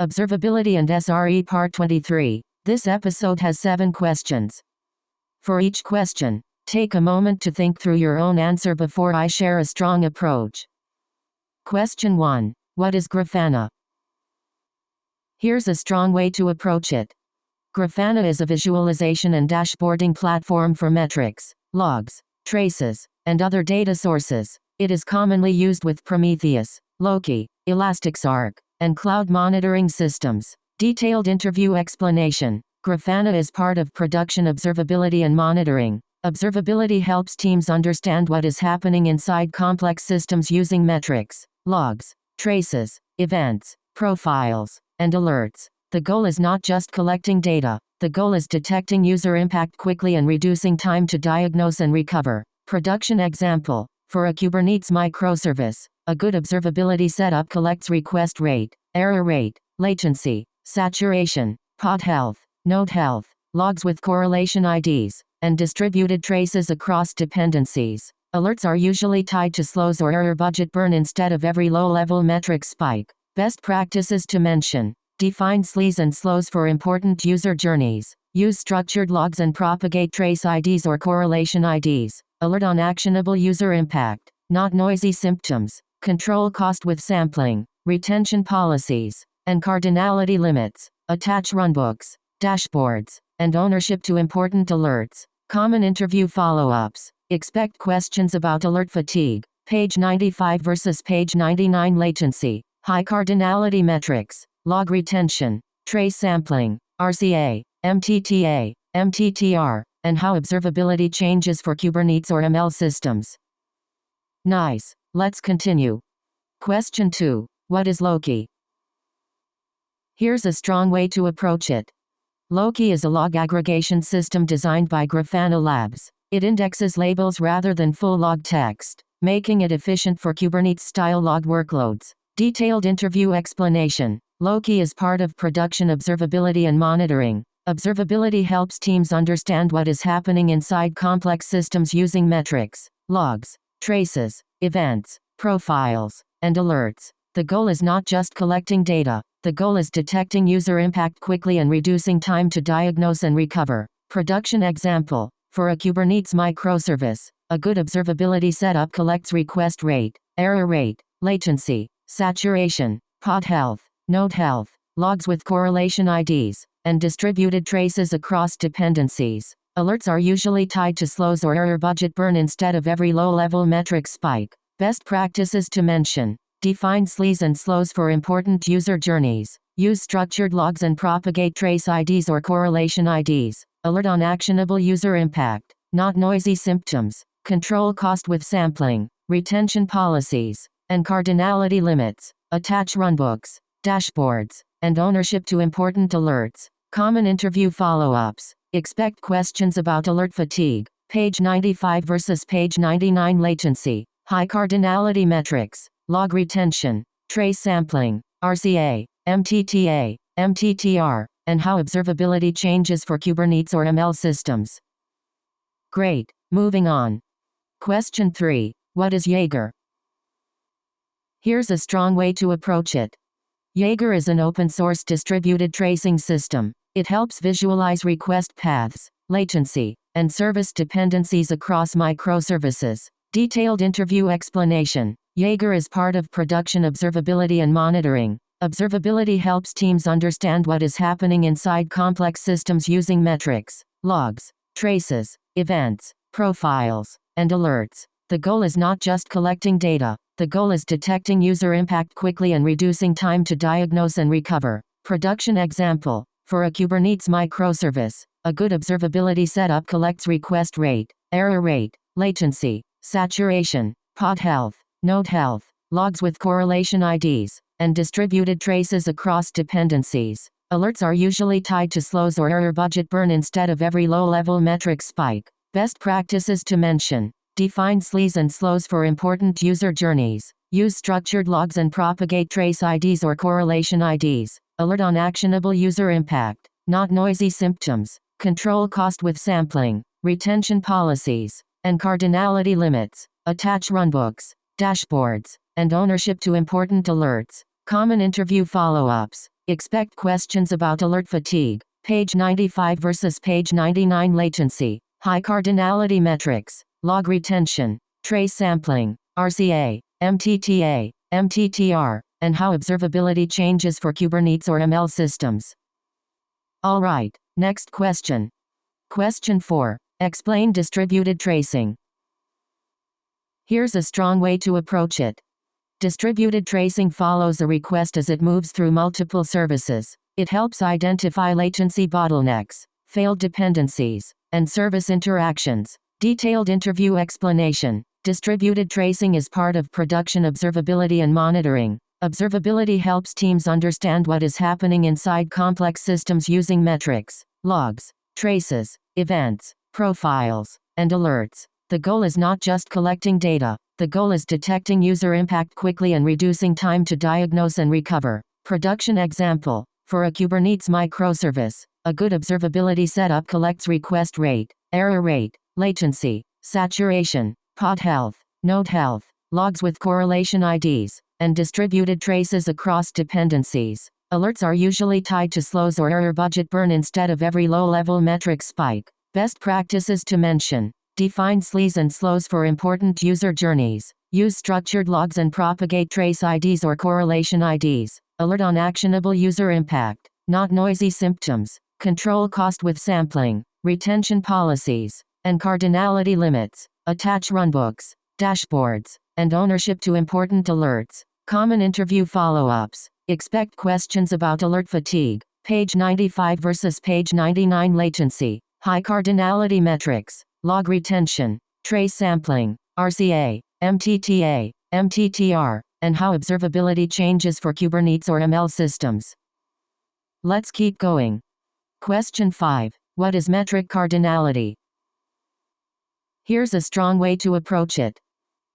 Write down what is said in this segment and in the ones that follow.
Observability and SRE Part 23. This episode has 7 questions. For each question, take a moment to think through your own answer before I share a strong approach. Question 1. What is Grafana? Here's a strong way to approach it. Grafana is a visualization and dashboarding platform for metrics, logs, traces, and other data sources. It is commonly used with Prometheus, Loki, Elasticsearch, and cloud monitoring systems. Detailed interview explanation. Grafana is part of production observability and monitoring. Observability helps teams understand what is happening inside complex systems using metrics, logs, traces, events, profiles, and alerts. The goal is not just collecting data. The goal is detecting user impact quickly and reducing time to diagnose and recover. Production example. For a Kubernetes microservice, a good observability setup collects request rate, error rate, latency, saturation, pod health, node health, logs with correlation IDs, and distributed traces across dependencies. Alerts are usually tied to slows or error budget burn instead of every low-level metric spike. Best practices to mention. Define sleaze and slows for important user journeys. Use structured logs and propagate trace IDs or correlation IDs. Alert on actionable user impact, not noisy symptoms. Control cost with sampling. Retention policies, and cardinality limits. Attach runbooks, dashboards, and ownership to important alerts. Common interview follow-ups. Expect questions about alert fatigue. Page 95 versus page 99 latency. High cardinality metrics. Log retention. Trace sampling. RCA. MTTA. MTTR. And how observability changes for Kubernetes or ML systems. Nice. Let's continue. Question 2. What is Loki? Here's a strong way to approach it. Loki is a log aggregation system designed by Grafana Labs. It indexes labels rather than full log text, making it efficient for Kubernetes-style log workloads. Detailed interview explanation. Loki is part of production observability and monitoring. Observability helps teams understand what is happening inside complex systems using metrics, logs, traces, events, profiles, and alerts. The goal is not just collecting data. The goal is detecting user impact quickly and reducing time to diagnose and recover. Production example. For a Kubernetes microservice, a good observability setup collects request rate, error rate, latency, saturation, pod health, node health, logs with correlation IDs, and distributed traces across dependencies. Alerts are usually tied to slows or error budget burn instead of every low-level metric spike. Best practices to mention. Define sleaze and slows for important user journeys. Use structured logs and propagate trace IDs or correlation IDs. Alert on actionable user impact, not noisy symptoms. Control cost with sampling. Retention policies, and cardinality limits. Attach runbooks, dashboards, and ownership to important alerts. Common interview follow-ups. Expect questions about alert fatigue. Page 95 versus page 99 latency. High cardinality metrics. Log retention. Trace sampling. RCA. MTTA. MTTR. And how observability changes for Kubernetes or ML systems. Great. Moving on. Question 3. What is Jaeger? Here's a strong way to approach it. Jaeger is an open-source distributed tracing system. It helps visualize request paths, latency, and service dependencies across microservices. Detailed interview explanation. Jaeger is part of production observability and monitoring. Observability helps teams understand what is happening inside complex systems using metrics, logs, traces, events, profiles, and alerts. The goal is not just collecting data. The goal is detecting user impact quickly and reducing time to diagnose and recover. Production example. For a Kubernetes microservice, a good observability setup collects request rate, error rate, latency, saturation, pod health, node health, logs with correlation IDs, and distributed traces across dependencies. Alerts are usually tied to slows or error budget burn instead of every low-level metric spike. Best practices to mention. Define sleaze and slows for important user journeys. Use structured logs and propagate trace IDs or correlation IDs. Alert on actionable user impact, not noisy symptoms. Control cost with sampling. Retention policies, and cardinality limits. Attach runbooks, dashboards, and ownership to important alerts. Common interview follow-ups. Expect questions about alert fatigue. Page 95 versus page 99 latency. High cardinality metrics. Log retention. Trace sampling. RCA. MTTA. MTTR. And how observability changes for Kubernetes or ML systems. Alright, next question. Question 4. Explain distributed tracing. Here's a strong way to approach it. Distributed tracing follows a request as it moves through multiple services. It helps identify latency bottlenecks, failed dependencies, and service interactions. Detailed interview explanation. Distributed tracing is part of production observability and monitoring. Observability helps teams understand what is happening inside complex systems using metrics, logs, traces, events, profiles, and alerts. The goal is not just collecting data. The goal is detecting user impact quickly and reducing time to diagnose and recover. Production example. For a Kubernetes microservice, a good observability setup collects request rate, error rate, latency, saturation, pod health, node health, logs with correlation IDs, and distributed traces across dependencies. Alerts are usually tied to slows or error budget burn instead of every low-level metric spike. Best practices to mention. Define sleaze and slows for important user journeys. Use structured logs and propagate trace IDs or correlation IDs. Alert on actionable user impact, not noisy symptoms. Control cost with sampling. Retention policies. And cardinality limits. Attach runbooks, dashboards, and ownership to important alerts. Common interview follow-ups. Expect questions about alert fatigue. Page 95 versus page 99 latency. High cardinality metrics. Log retention. Trace sampling. RCA. MTTA. MTTR. And how observability changes for Kubernetes or ML systems. Let's keep going. Question 5. What is metric cardinality? Here's a strong way to approach it.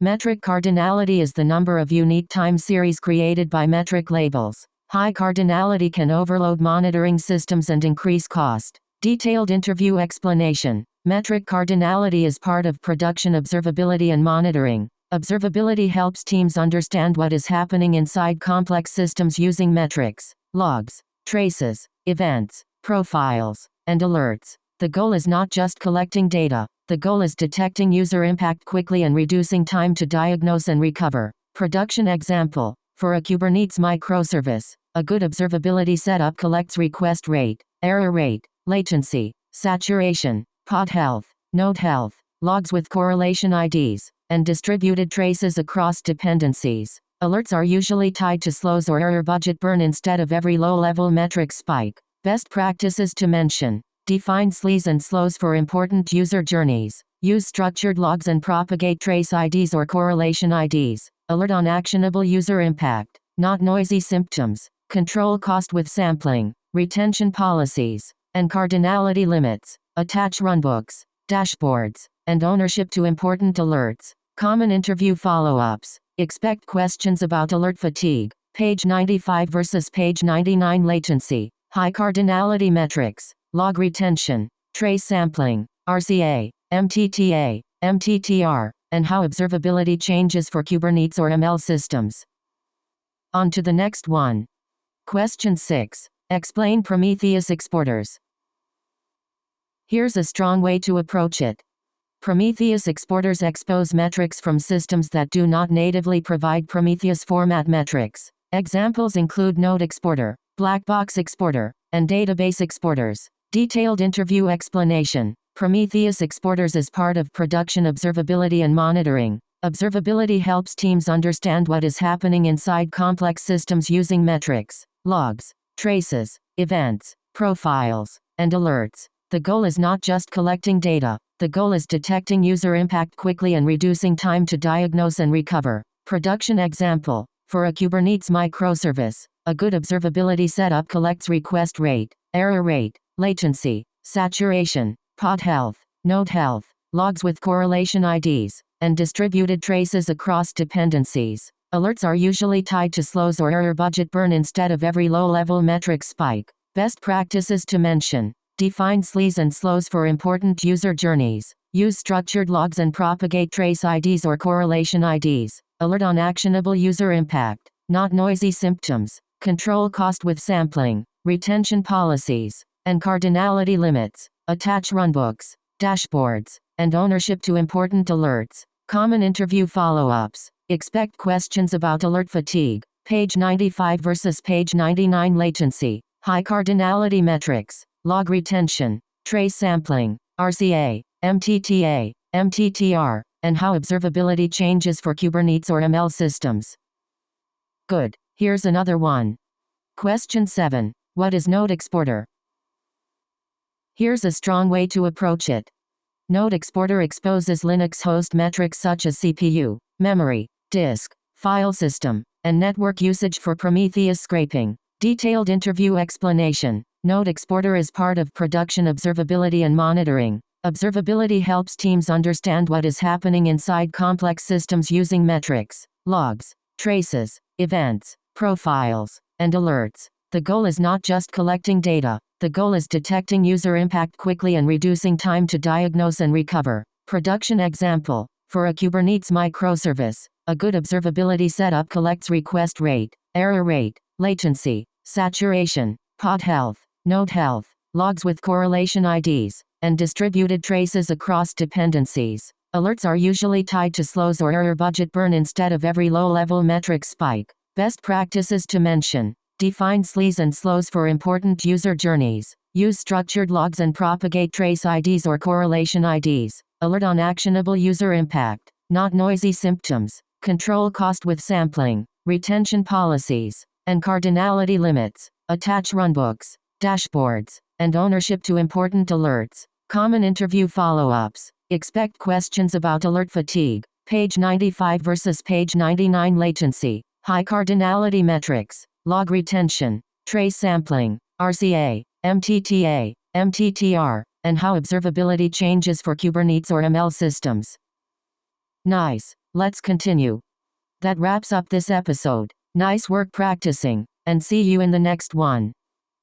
Metric cardinality is the number of unique time series created by metric labels. High cardinality can overload monitoring systems and increase cost. Detailed interview explanation. Metric cardinality is part of production observability and monitoring. Observability helps teams understand what is happening inside complex systems using metrics, logs, traces, events, profiles, and alerts. The goal is not just collecting data. The goal is detecting user impact quickly and reducing time to diagnose and recover. Production example. For a Kubernetes microservice, a good observability setup collects request rate, error rate, latency, saturation, pod health, node health, logs with correlation IDs, and distributed traces across dependencies. Alerts are usually tied to slows or error budget burn instead of every low-level metric spike. Best practices to mention. Define sleaze and slows for important user journeys. Use structured logs and propagate trace IDs or correlation IDs. Alert on actionable user impact, not noisy symptoms. Control cost with sampling. Retention policies. And cardinality limits. Attach runbooks, dashboards, and ownership to important alerts. Common interview follow-ups. Expect questions about alert fatigue. Page 95 versus page 99 latency. High cardinality metrics. Log retention, trace sampling, RCA, MTTA, MTTR, and how observability changes for Kubernetes or ML systems. On to the next one. Question 6. Explain Prometheus exporters. Here's a strong way to approach it. Prometheus exporters expose metrics from systems that do not natively provide Prometheus format metrics. Examples include node exporter, black box exporter, and database exporters. Detailed interview explanation. Prometheus exporters is part of production observability and monitoring. Observability helps teams understand what is happening inside complex systems using metrics, logs, traces, events, profiles, and alerts. The goal is not just collecting data. The goal is detecting user impact quickly and reducing time to diagnose and recover. Production example. For a Kubernetes microservice, a good observability setup collects request rate, error rate, latency, saturation, pod health, node health, logs with correlation IDs, and distributed traces across dependencies. Alerts are usually tied to slows or error budget burn instead of every low-level metric spike. Best practices to mention. Define sleaze and slows for important user journeys. Use structured logs and propagate trace IDs or correlation IDs. Alert on actionable user impact, not noisy symptoms. Control cost with sampling, retention policies, and cardinality limits. Attach runbooks, dashboards, and ownership to important alerts. Common interview follow-ups. Expect questions about alert fatigue. Page 95 versus page 99 latency. High cardinality metrics. Log retention. Trace sampling. RCA. MTTA. MTTR. And how observability changes for Kubernetes or ML systems. Good. Here's another one. Question 7. What is node exporter? Here's a strong way to approach it. Node exporter exposes Linux host metrics such as CPU, memory, disk, file system, and network usage for Prometheus scraping. Detailed interview explanation. Node exporter is part of production observability and monitoring. Observability helps teams understand what is happening inside complex systems using metrics, logs, traces, events, profiles, and alerts. The goal is not just collecting data. The goal is detecting user impact quickly and reducing time to diagnose and recover. Production example. For a Kubernetes microservice, a good observability setup collects request rate, error rate, latency, saturation, pod health, node health, logs with correlation IDs, and distributed traces across dependencies. Alerts are usually tied to slows or error budget burn instead of every low-level metric spike. Best practices to mention. Define sleaze and slows for important user journeys. Use structured logs and propagate trace IDs or correlation IDs. Alert on actionable user impact, not noisy symptoms. Control cost with sampling, retention policies, and cardinality limits. Attach runbooks, dashboards, and ownership to important alerts. Common interview follow-ups. Expect questions about alert fatigue. Page 95 versus page 99 latency. High cardinality metrics. Log retention, trace sampling, RCA, MTTA, MTTR, and how observability changes for Kubernetes or ML systems. Nice. Let's continue. That wraps up this episode. Nice work practicing, and see you in the next one.